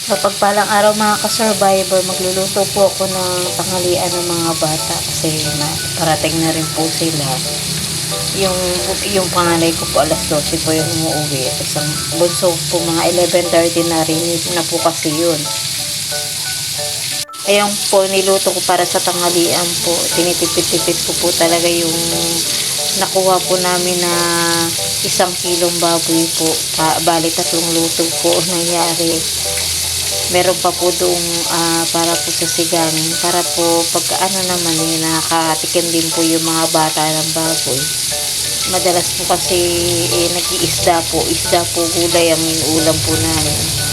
Mapagpalang araw mga ka-survivor, magluluto po ako ng tanghalian ng mga bata kasi parating na rin po sila. Yung, yung panganay ko po alas 12 po yung umuwi. Tapos ang bunso po mga 11:30 na rin na po kasi yun. Ayun po, niluto ko para sa tanghalian po. Tinitipid-tipid ko po talaga yung nakuha po namin na 1 kilong baboy po. Bali 3 luto po nangyari. Meron pa po doong para po sa sigang. Para po pagka naman nakatikim din po yung mga bata ng baboy. Madalas po kasi nag-iisda po. Isda po gulay ang ulam po namin.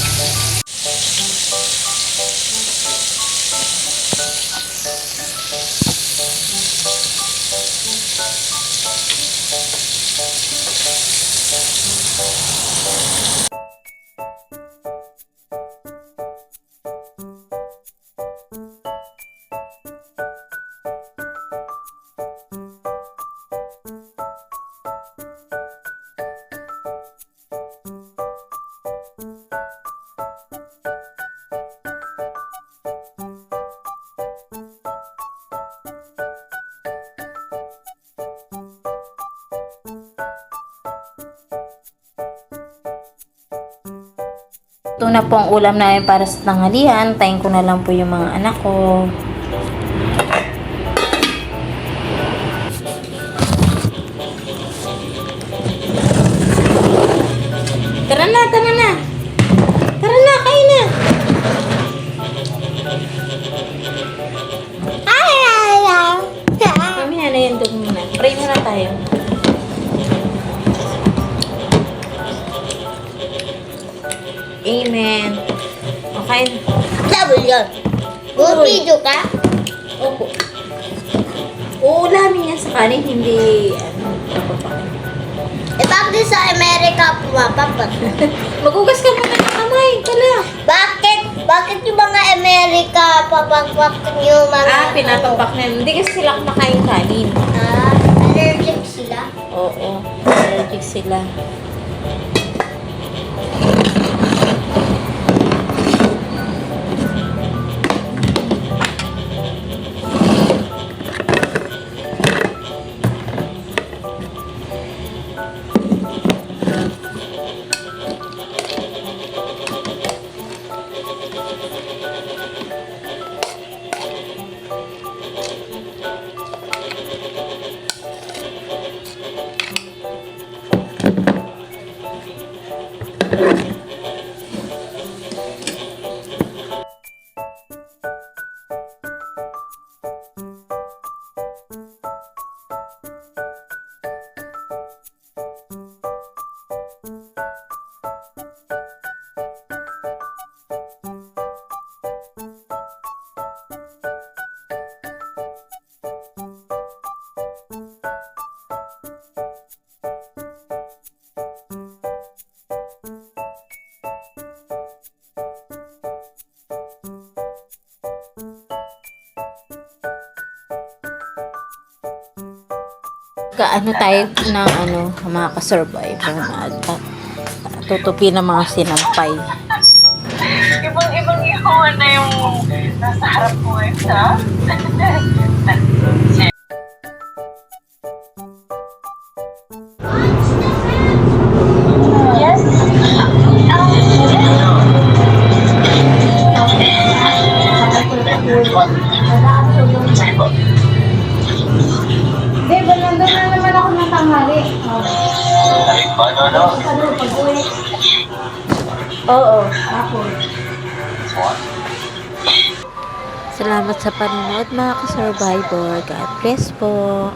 Ito na po ang ulam namin para sa tanghalian. Tayin ko na lang po yung mga anak ko. Tara na, tara na. Tara na, kain na. Mamaya na yung dog muna. Pray muna tayo. Amen. Okay. Sabi yun. Bumidyo ka? Opo. Uulamin yan sa kanin, hindi papapakin. Bakit sa Amerika pumapapat? Magugas ka muna ng kamay. Tala. Bakit? Bakit yung mga Amerika papagpak yung mga... Pinapapak na. Hindi kasi sila kumakain kanin. Allergic sila? Oo. Allergic sila. Kaano tayo ng mga ka-survivor na tutupi ng mga sinampay. Ibang ikaw na yung nasa harap mo sa yes. Hindi, nandun na naman ako ng tanghali. Oo, ako. Salamat sa panonood mga ka-survivor. God bless po.